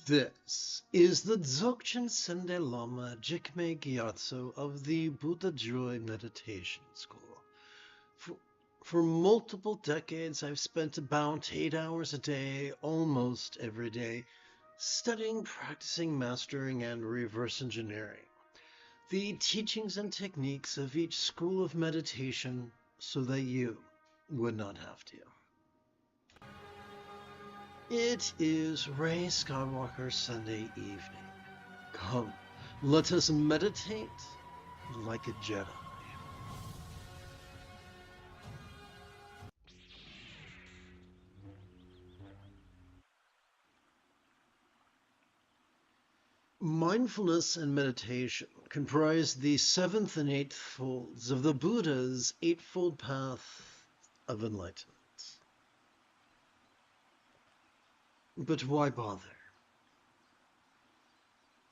This is the Dzogchen Sende Lama Jigme Gyatso of the Buddha Joy Meditation School. For multiple decades, I've spent about 8 hours a day, almost every day, studying, practicing, mastering, and reverse engineering the teachings and techniques of each school of meditation so that you would not have to. It is Rey Skywalker Sunday evening. Come, let us meditate like a Jedi. Mindfulness and meditation comprise the 7th and 8th folds of the Buddha's Eightfold Path of Enlightenment. But why bother?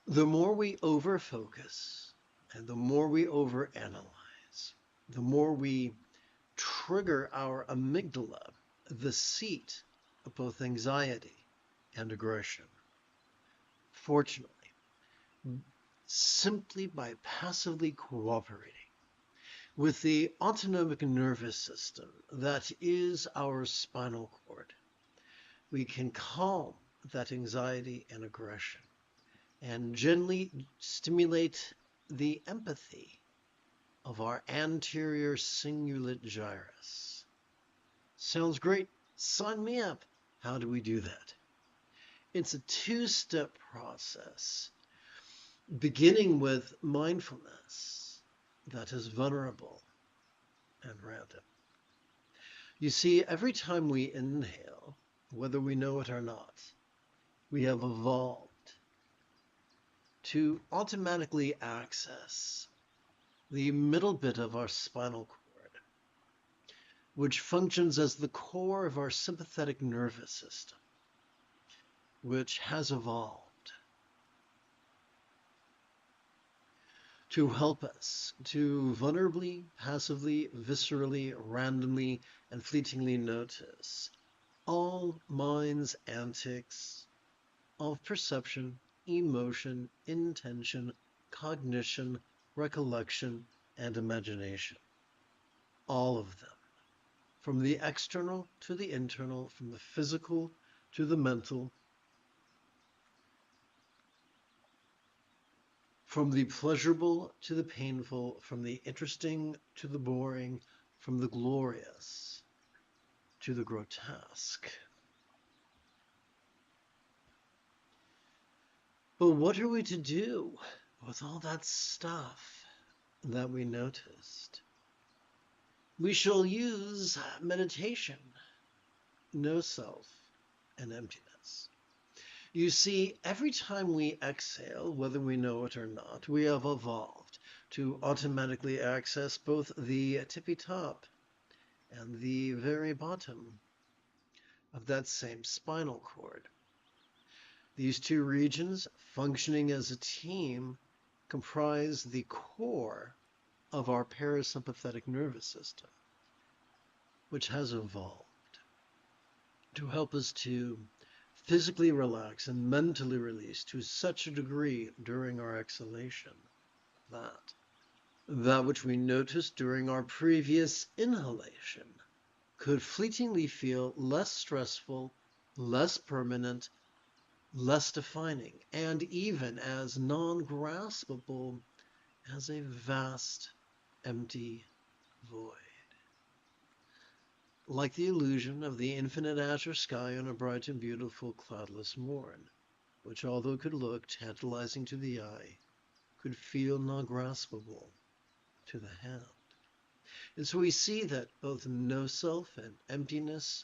The more we overfocus and the more we overanalyze, the more we trigger our amygdala, the seat of both anxiety and aggression. Fortunately, simply by passively cooperating with the autonomic nervous system that is our spinal cord, we can calm that anxiety and aggression and gently stimulate the empathy of our anterior cingulate gyrus. Sounds great. Sign me up. How do we do that? It's a two-step process, beginning with mindfulness that is vulnerable and random. You see, every time we inhale, whether we know it or not, we have evolved to automatically access the middle bit of our spinal cord, which functions as the core of our sympathetic nervous system, which has evolved to help us to vulnerably, passively, viscerally, randomly, and fleetingly notice all mind's antics of perception, emotion, intention, cognition, recollection, and imagination. All of them. From the external to the internal, from the physical to the mental, from the pleasurable to the painful, from the interesting to the boring, from the glorious to the grotesque. But what are we to do with all that stuff that we noticed? We shall use meditation, no self, and emptiness. You see, every time we exhale, whether we know it or not, we have evolved to automatically access both the tippy top and the very bottom of that same spinal cord. These two regions, functioning as a team, comprise the core of our parasympathetic nervous system, which has evolved to help us to physically relax and mentally release to such a degree during our exhalation that which we noticed during our previous inhalation could fleetingly feel less stressful, less permanent, less defining, and even as non-graspable as a vast, empty void. Like the illusion of the infinite azure sky on a bright and beautiful cloudless morn, which although could look tantalizing to the eye, could feel non-graspable to the hand. And so we see that both no-self and emptiness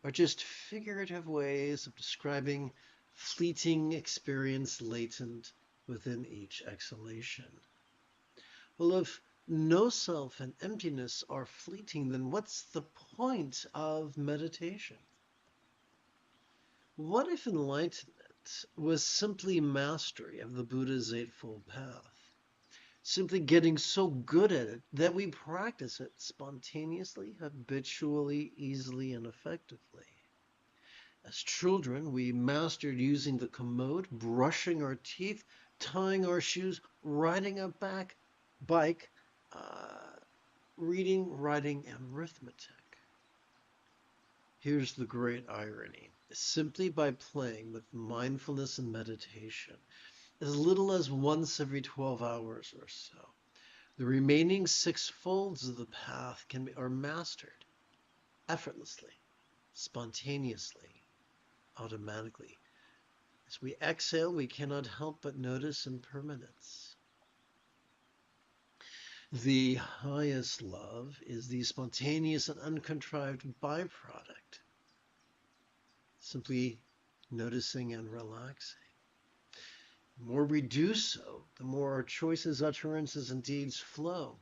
are just figurative ways of describing fleeting experience latent within each exhalation. Well, if no self and emptiness are fleeting, then what's the point of meditation? What if enlightenment was simply mastery of the Buddha's Eightfold Path? Simply getting so good at it that we practice it spontaneously, habitually, easily, and effectively. As children, we mastered using the commode, brushing our teeth, tying our shoes, riding a bike, reading, writing, and arithmetic. Here's the great irony. Simply by playing with mindfulness and meditation, as little as once every 12 hours or so, the remaining 6 folds of the path are mastered effortlessly, spontaneously, automatically. As we exhale, we cannot help but notice impermanence. The highest love is the spontaneous and uncontrived byproduct. Simply noticing and relaxing. The more we do so, the more our choices, utterances, and deeds flow,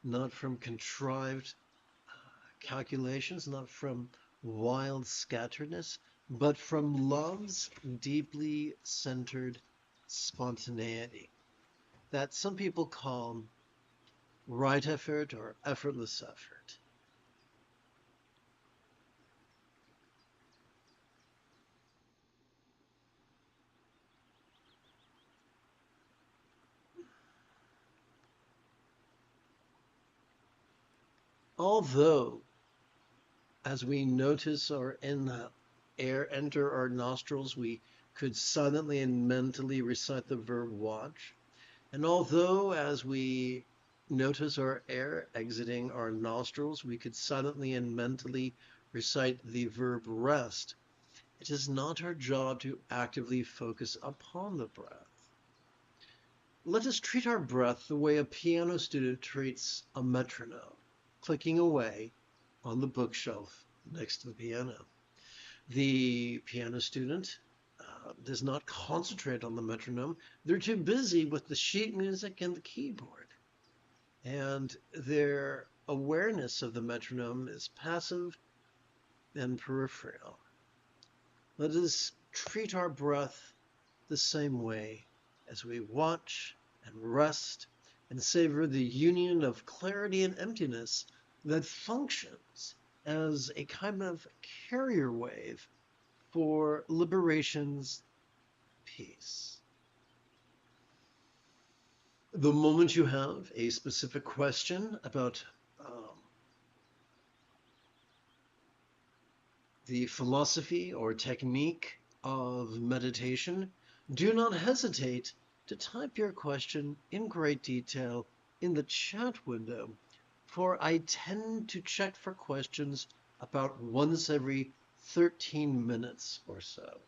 not from contrived calculations, not from wild scatteredness, but from love's deeply centered spontaneity that some people call right effort or effortless effort. Although, as we notice our air enter our nostrils, we could silently and mentally recite the verb watch. And although, as we notice our air exiting our nostrils, we could silently and mentally recite the verb rest, it is not our job to actively focus upon the breath. Let us treat our breath the way a piano student treats a metronome, clicking away on the bookshelf next to the piano. The piano student does not concentrate on the metronome. They're too busy with the sheet music and the keyboard. And their awareness of the metronome is passive and peripheral. Let us treat our breath the same way as we watch and rest and savor the union of clarity and emptiness that functions as a kind of carrier wave for liberation's peace. The moment you have a specific question about the philosophy or technique of meditation, do not hesitate to type your question in great detail in the chat window, for I tend to check for questions about once every 13 minutes or so.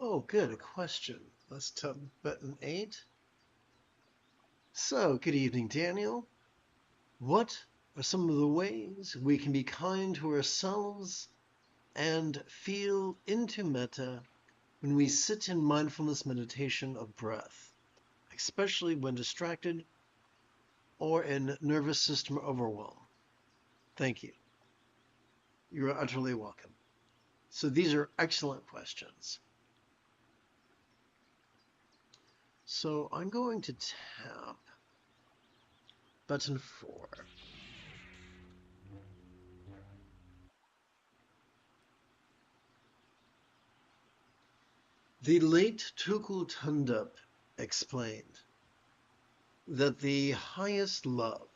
Oh, good, a question. Let's button 8. So, good evening, Daniel. What are some of the ways we can be kind to ourselves and feel into metta when we sit in mindfulness meditation of breath, especially when distracted or in nervous system overwhelm? Thank you. You are utterly welcome. So these are excellent questions. So I'm going to tap button 4. The late Tukul Tundap explained that the highest love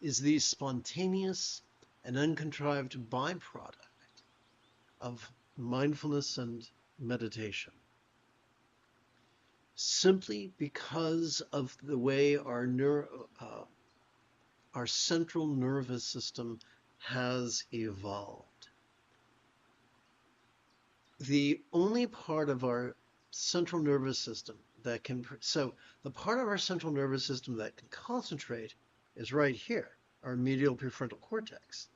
is the spontaneous and uncontrived byproduct of mindfulness and meditation, simply because of the way our central nervous system has evolved. The only part of our central nervous system that can, the part of our central nervous system that can concentrate is right here, our medial prefrontal cortex.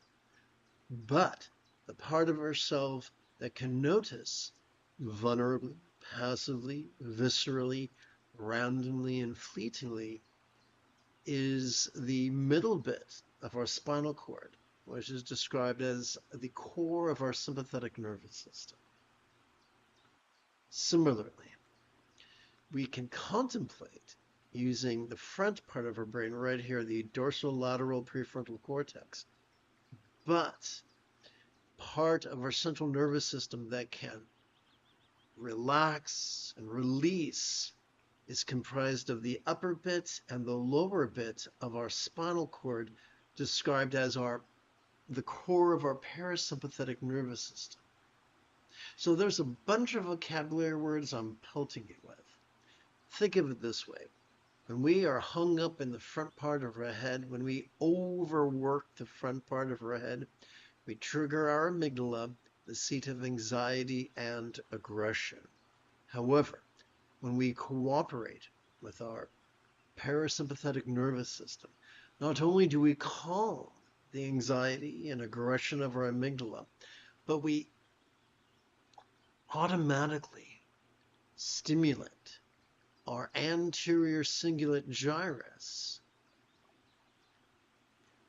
But the part of ourself that can notice vulnerably, passively, viscerally, randomly, and fleetingly is the middle bit of our spinal cord, which is described as the core of our sympathetic nervous system. Similarly, we can contemplate using the front part of our brain right here, the dorsolateral prefrontal cortex, but part of our central nervous system that can relax and release is comprised of the upper bit and the lower bit of our spinal cord, described as the core of our parasympathetic nervous system. So there's a bunch of vocabulary words I'm pelting you with. Think of it this way. When we are hung up in the front part of our head, when we overwork the front part of our head, we trigger our amygdala, the seat of anxiety and aggression. However, when we cooperate with our parasympathetic nervous system, not only do we calm the anxiety and aggression of our amygdala, but we automatically stimulate our anterior cingulate gyrus,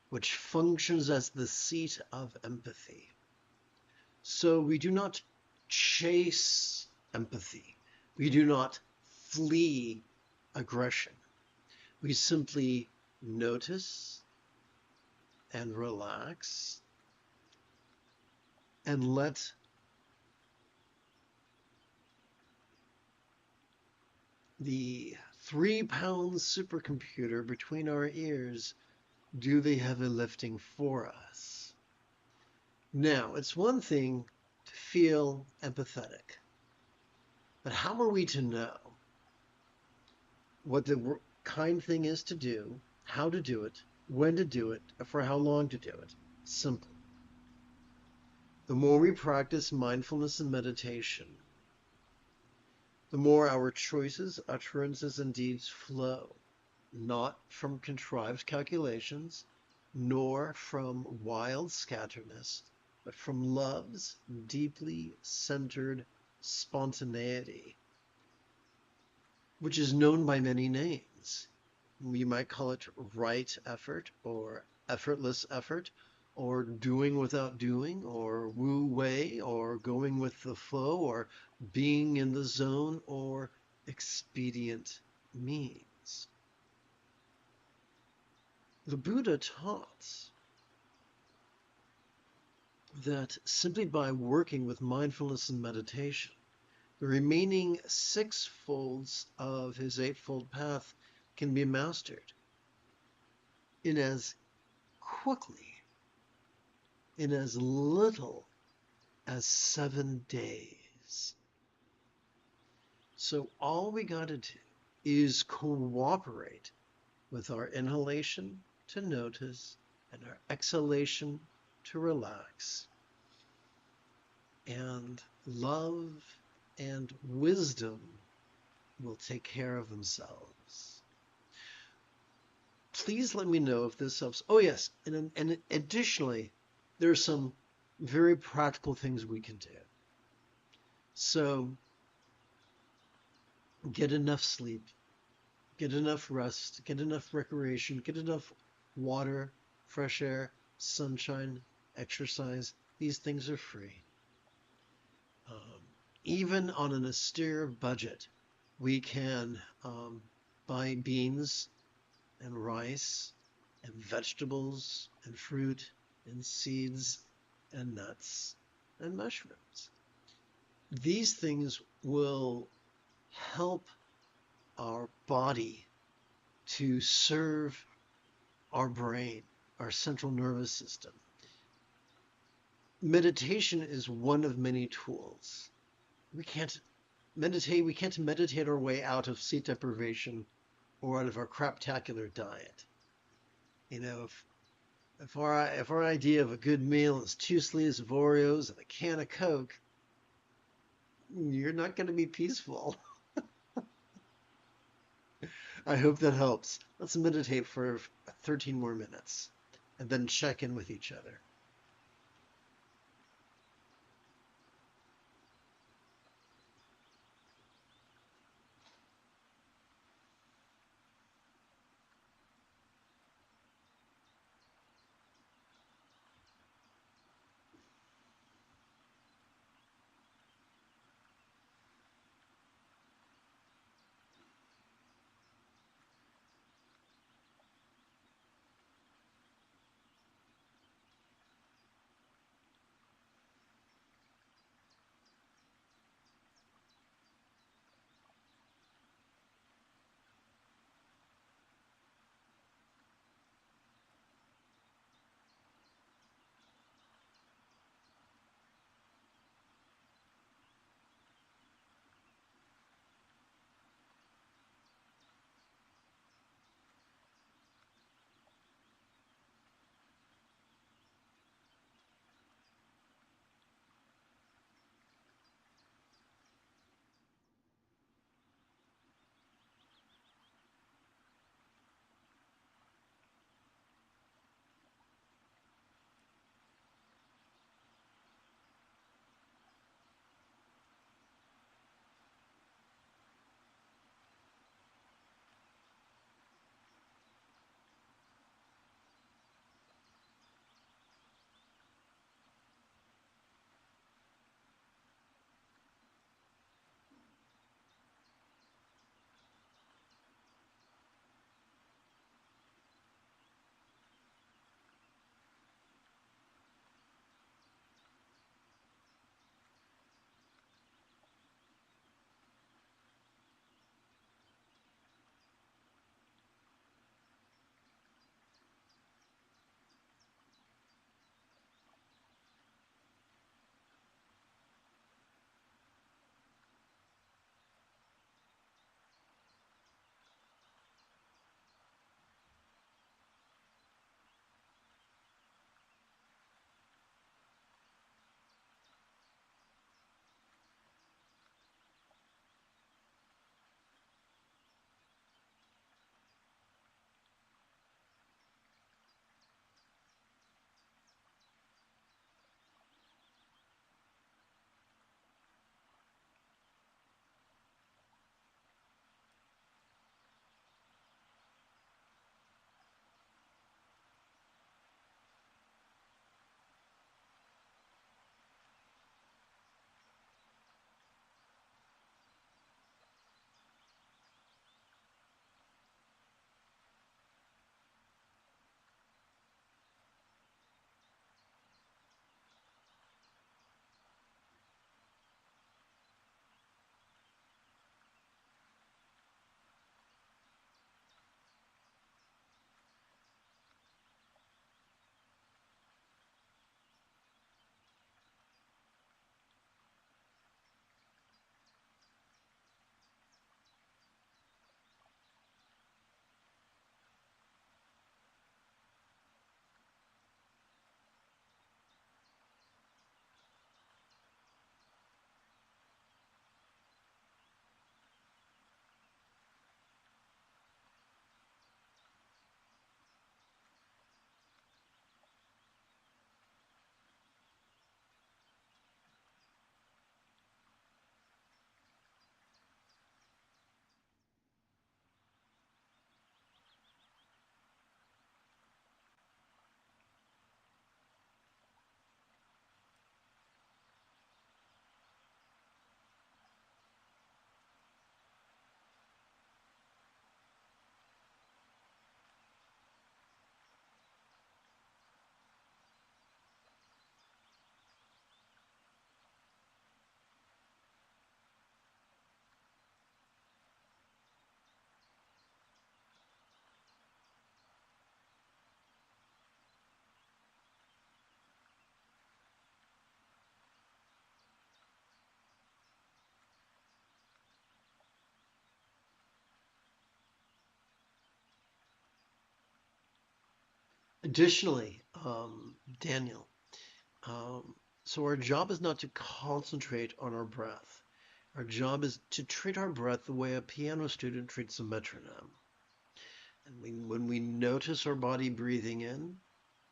which functions as the seat of empathy. So we do not chase empathy. We do not flee aggression. We simply notice and relax and let the 3-pound supercomputer between our ears do the heavy lifting for us. Now, it's one thing to feel empathetic, but how are we to know what the kind thing is to do, how to do it, when to do it, and for how long to do it? Simple. The more we practice mindfulness and meditation, the more our choices, utterances, and deeds flow, not from contrived calculations, nor from wild scatteredness, but from love's deeply centered spontaneity, which is known by many names. We might call it right effort, or effortless effort, or doing without doing, or wu wei, or going with the flow, or being in the zone, or expedient means. The Buddha taught that simply by working with mindfulness and meditation, the remaining 6 folds of his 8-fold path can be mastered in as quickly, in as little as 7 days. So all we got to do is cooperate with our inhalation to notice and our exhalation to relax, and love and wisdom will take care of themselves. Please let me know if this helps. Oh, yes. And additionally, there are some very practical things we can do. So get enough sleep, get enough rest, get enough recreation, get enough water, fresh air, sunshine, exercise. These things are free. Even on an austere budget, we can buy beans and rice and vegetables and fruit and seeds and nuts and mushrooms. These things will help our body to serve our brain, our central nervous system. Meditation is one of many tools. We can't meditate our way out of sleep deprivation or out of our craptacular diet. You know, if our idea of a good meal is 2 sleeves of Oreos and a can of Coke, you're not going to be peaceful. I hope that helps. Let's meditate for 13 more minutes and then check in with each other. Additionally, Daniel, so our job is not to concentrate on our breath. Our job is to treat our breath the way a piano student treats a metronome. And when we notice our body breathing in,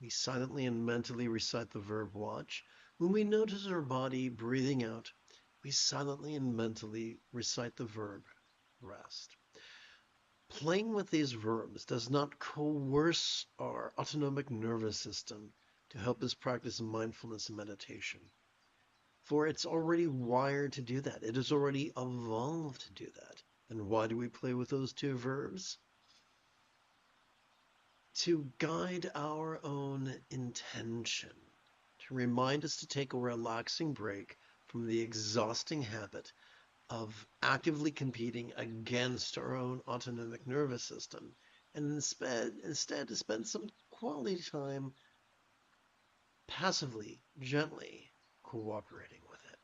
we silently and mentally recite the verb watch. When we notice our body breathing out, we silently and mentally recite the verb rest. Playing with these verbs does not coerce our autonomic nervous system to help us practice mindfulness and meditation. For it's already wired to do that. It has already evolved to do that. And why do we play with those two verbs? To guide our own intention, to remind us to take a relaxing break from the exhausting habit of actively competing against our own autonomic nervous system, and instead to spend some quality time passively, gently cooperating with it.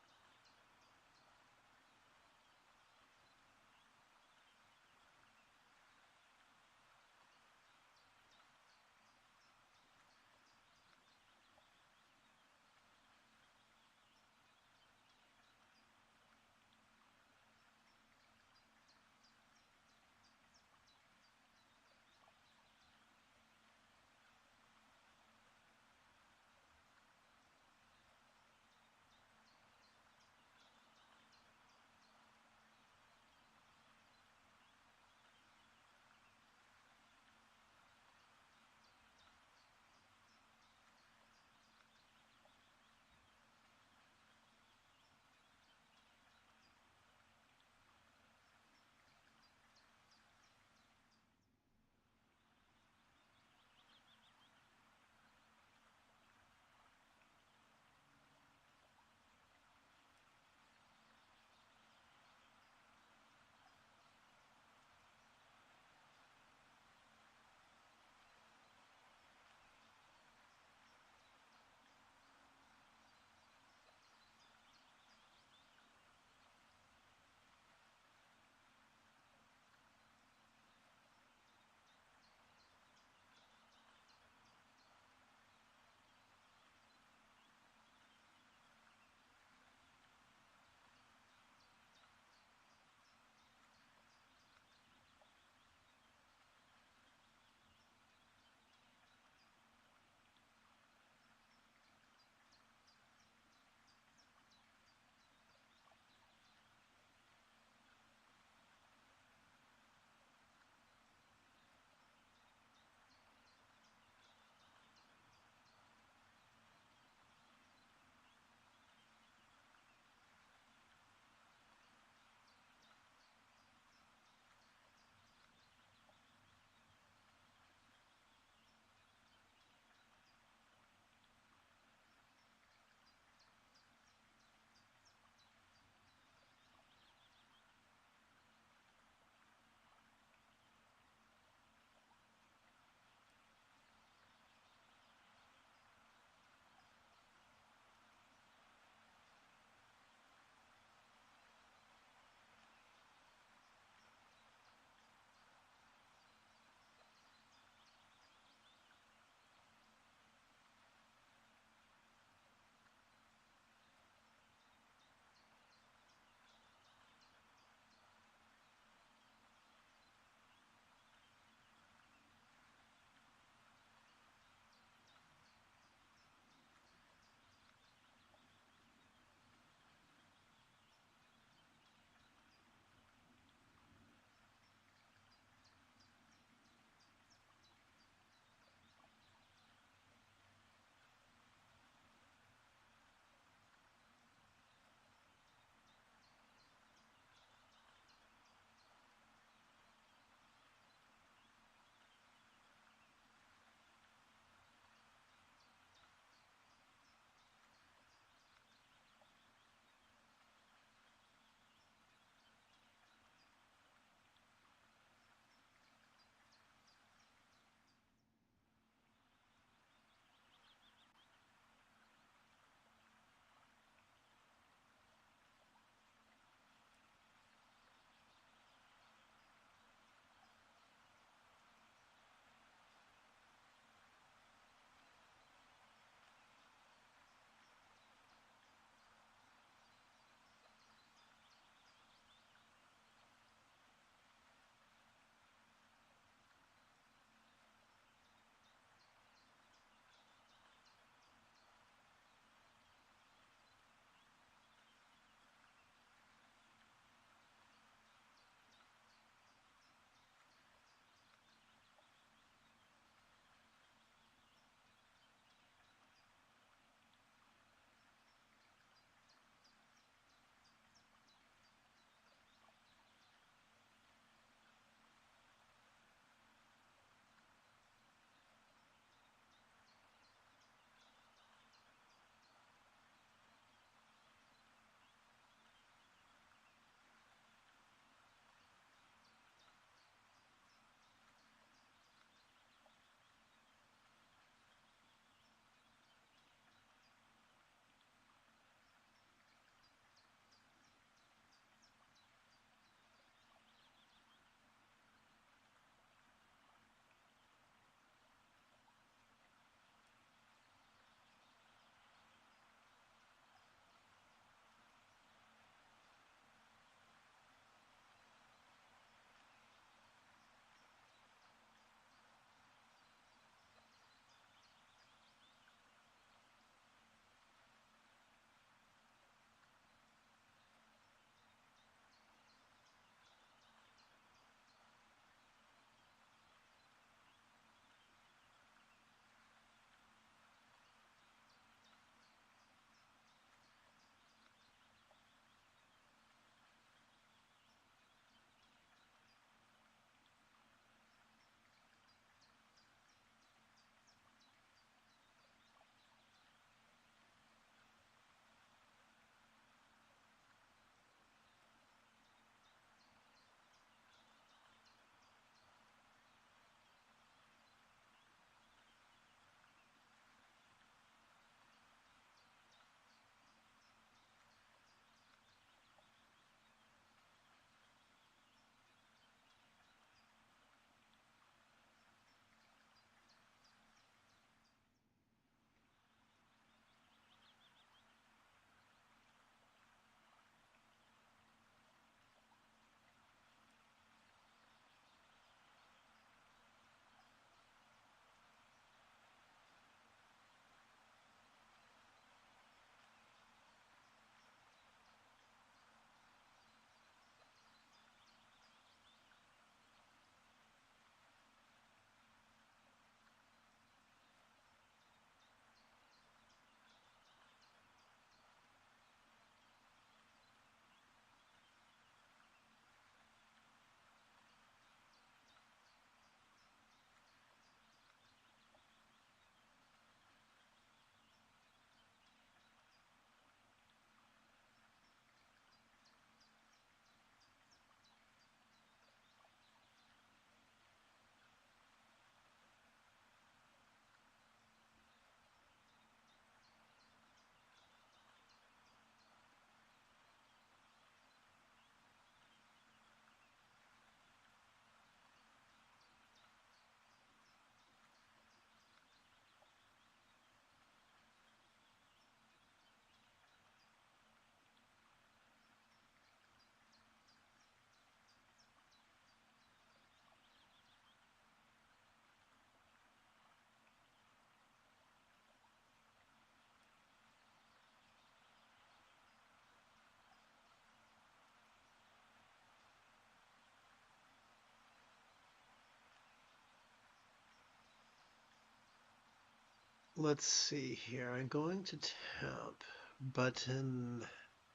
let's see here. I'm going to tap button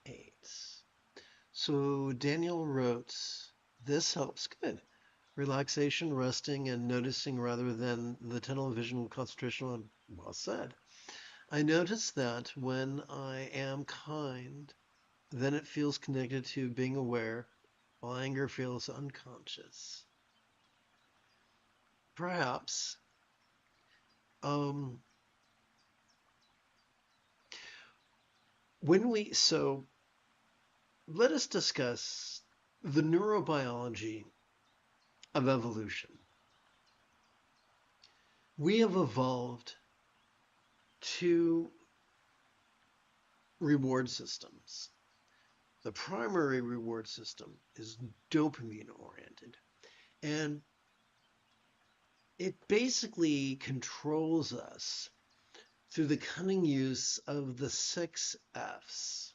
8. So Daniel wrote, this helps. Good. Relaxation, resting, and noticing rather than the tunnel vision concentration. Well said. I notice that when I am kind, then it feels connected to being aware, while anger feels unconscious. Perhaps. Um, so let us discuss the neurobiology of evolution. We have evolved two reward systems. The primary reward system is dopamine oriented, and it basically controls us through the cunning use of the 6 F's.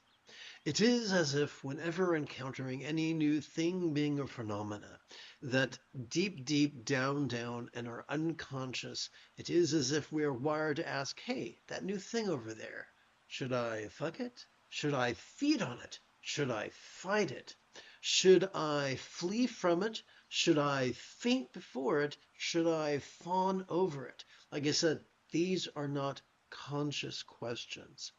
It is as if whenever encountering any new thing, being, or phenomena, that deep down in our unconscious, it is as if we are wired to ask, hey, that new thing over there, should I fuck it? Should I feed on it? Should I fight it? Should I flee from it? Should I faint before it? Should I fawn over it? Like I said, these are not conscious questions.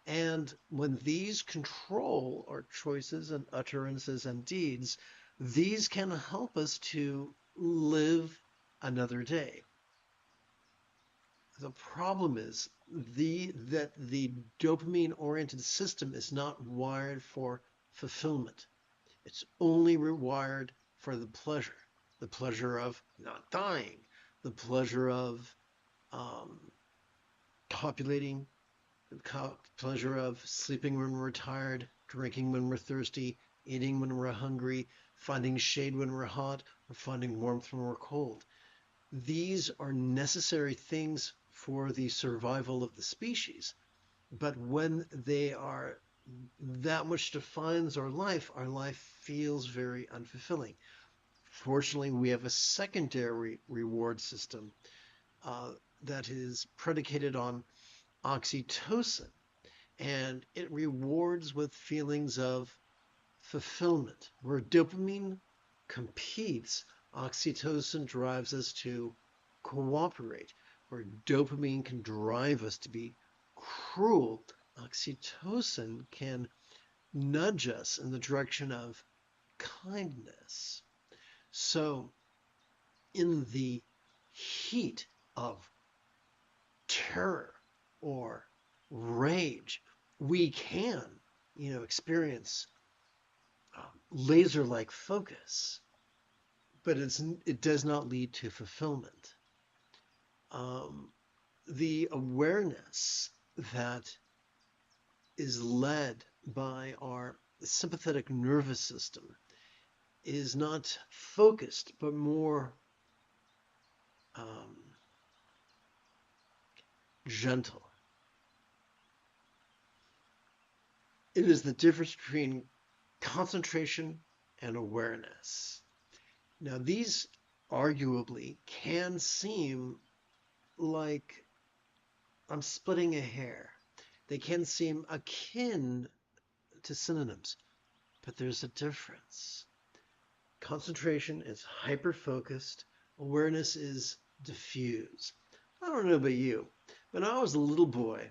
And when these control our choices and utterances and deeds, these can help us to live another day. The problem is that the dopamine-oriented system is not wired for fulfillment. It's only wired for the pleasure of not dying, the pleasure of copulating, the pleasure of sleeping when we're tired, drinking when we're thirsty, eating when we're hungry, finding shade when we're hot, or finding warmth when we're cold. These are necessary things for the survival of the species. But when they are that much defines our life feels very unfulfilling. Fortunately, we have a secondary reward system that is predicated on oxytocin, and it rewards with feelings of fulfillment. Where dopamine competes, oxytocin drives us to cooperate. Where dopamine can drive us to be cruel, oxytocin can nudge us in the direction of kindness. So in the heat of terror or rage, we can, experience laser-like focus, but it does not lead to fulfillment. The awareness that is led by our sympathetic nervous system is not focused, but more gentle. It is the difference between concentration and awareness. Now, these arguably can seem like I'm splitting a hair. They can seem akin to synonyms, but there's a difference. Concentration is hyper-focused. Awareness is diffuse. I don't know about you, but when I was a little boy,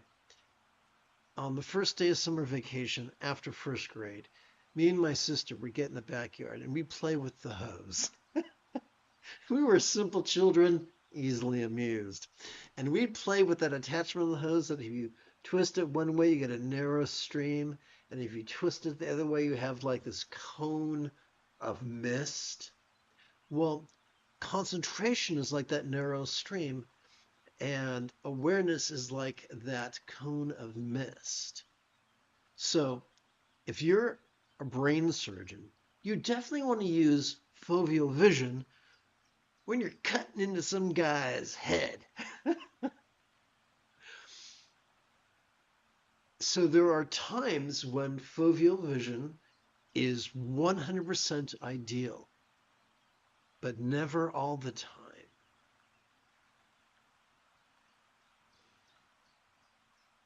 on the first day of summer vacation after first grade, me and my sister would get in the backyard and we'd play with the hose. We were simple children, easily amused. And we'd play with that attachment of the hose that if you twist it one way, you get a narrow stream. And if you twist it the other way, you have like this cone of mist. Well, concentration is like that narrow stream, and awareness is like that cone of mist. So if you're a brain surgeon, you definitely want to use foveal vision when you're cutting into some guy's head. So there are times when foveal vision is 100% ideal, but never all the time.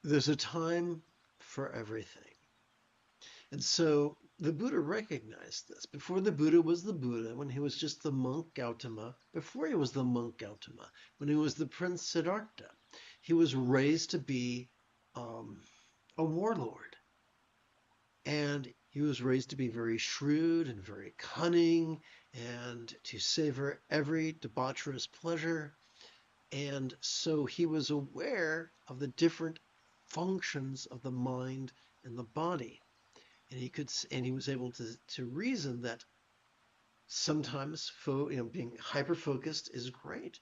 There's a time for everything. And so the Buddha recognized this. Before the Buddha was the Buddha, when he was just the monk Gautama, before he was the monk Gautama, when he was the prince Siddhartha, he was raised to be a warlord. And he was raised to be very shrewd and very cunning and to savor every debaucherous pleasure. And so he was aware of the different functions of the mind and the body. And he was able to reason that sometimes being hyper focused is great.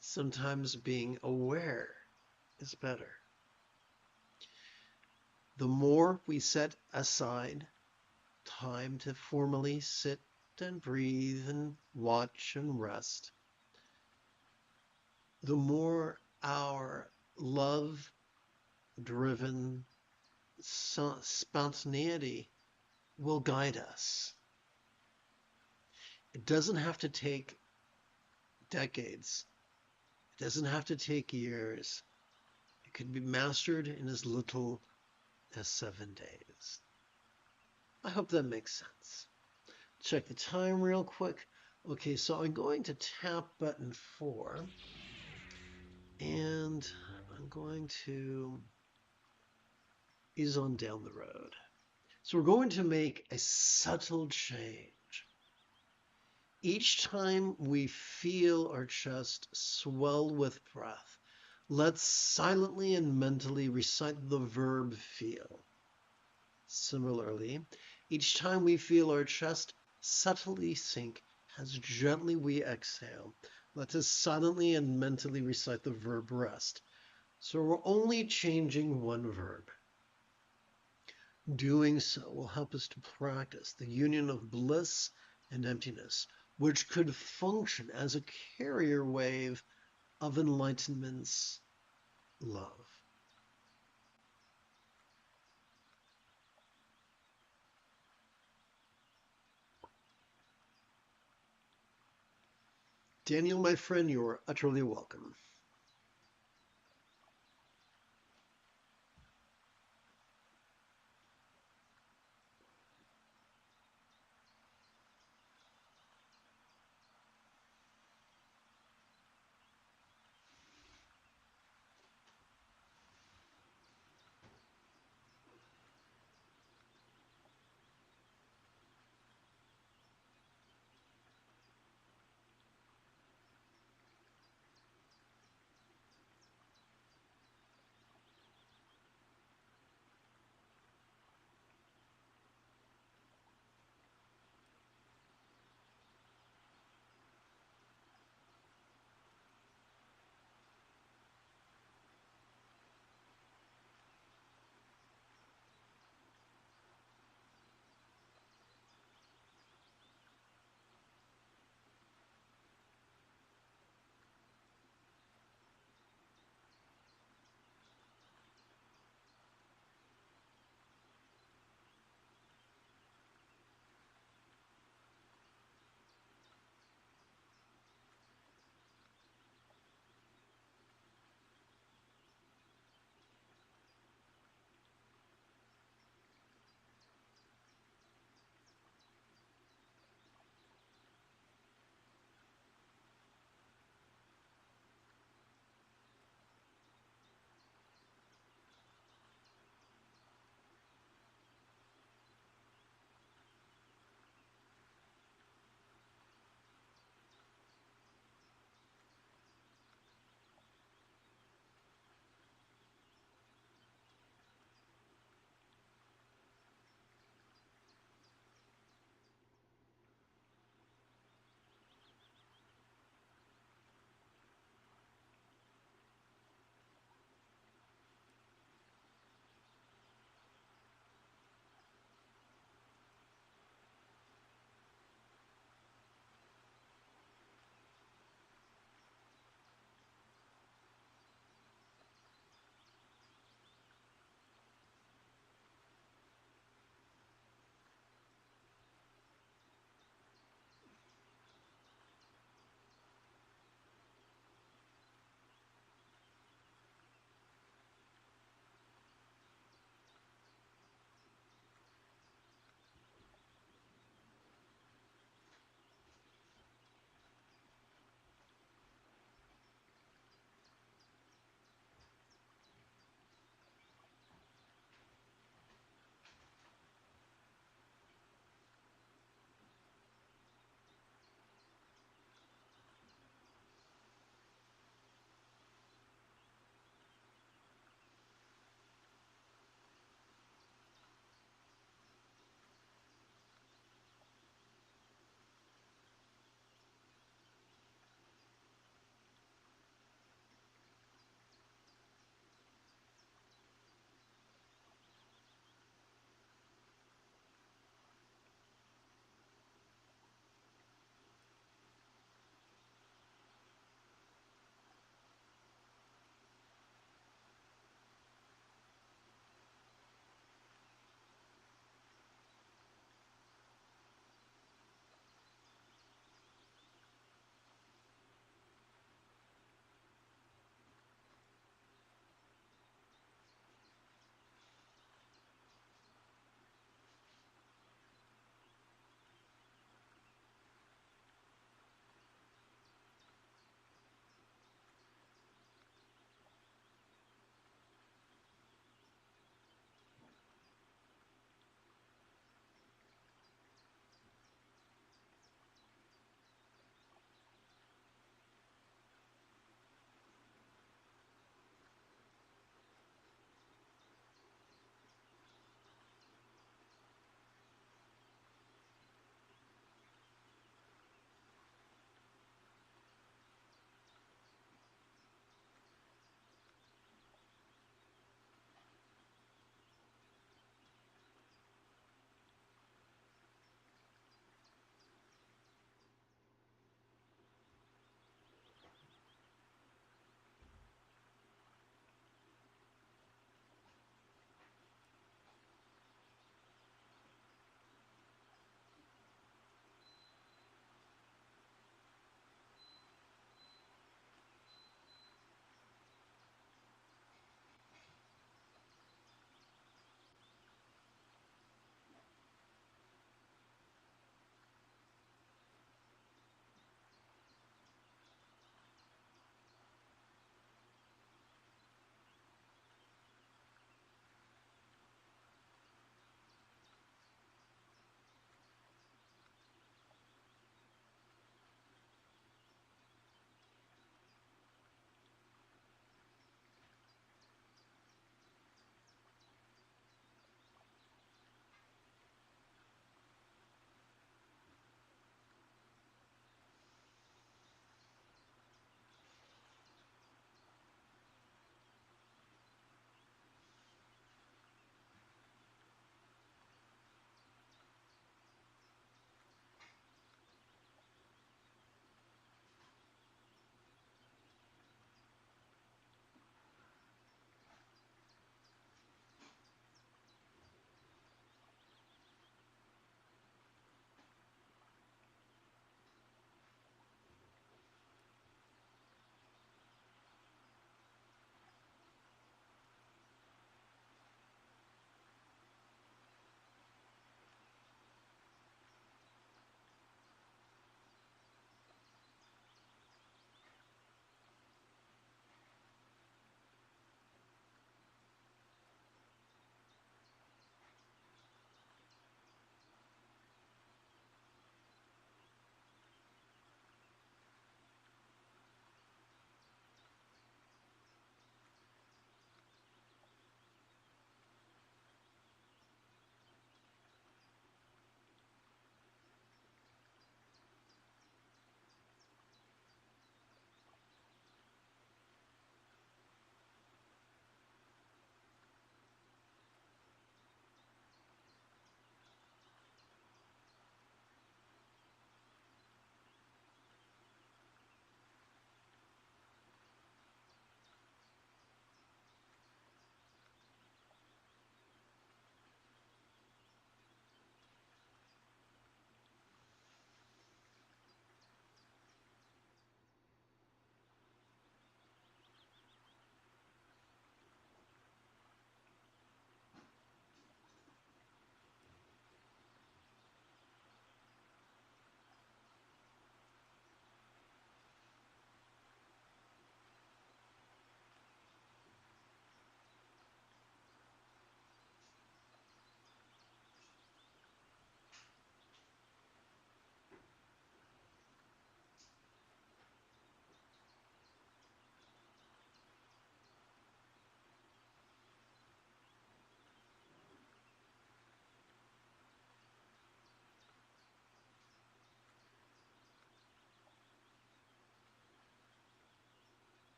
Sometimes being aware is better. The more we set aside time to formally sit and breathe and watch and rest, the more our love-driven spontaneity will guide us. It doesn't have to take decades. It doesn't have to take years. It can be mastered in as little as 7 days. I hope that makes sense. Check the time real quick. Okay, so I'm going to tap button 4, and I'm going to ease on down the road. So we're going to make a subtle change. Each time we feel our chest swell with breath, let's silently and mentally recite the verb feel. Similarly, each time we feel our chest subtly sink, as gently we exhale, let us silently and mentally recite the verb rest. So we're only changing one verb. Doing so will help us to practice the union of bliss and emptiness, which could function as a carrier wave of enlightenment's love. Daniel, my friend, you are utterly welcome.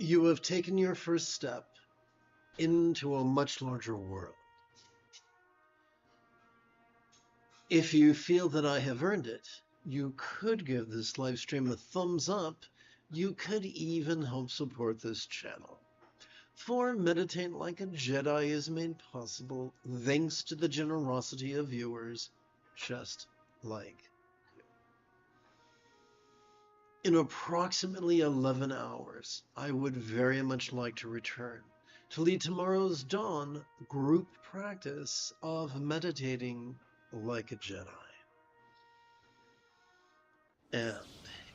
You have taken your first step into a much larger world. If you feel that I have earned it, you could give this live stream a thumbs up. You could even help support this channel. For Meditate Like a Jedi is made possible thanks to the generosity of viewers just like you. In approximately 11 hours, I would very much like to return to lead tomorrow's dawn group practice of meditating like a Jedi. And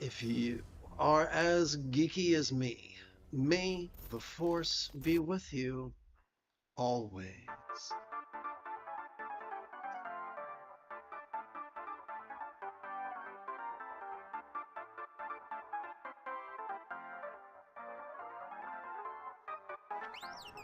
if you are as geeky as me, may the Force be with you always.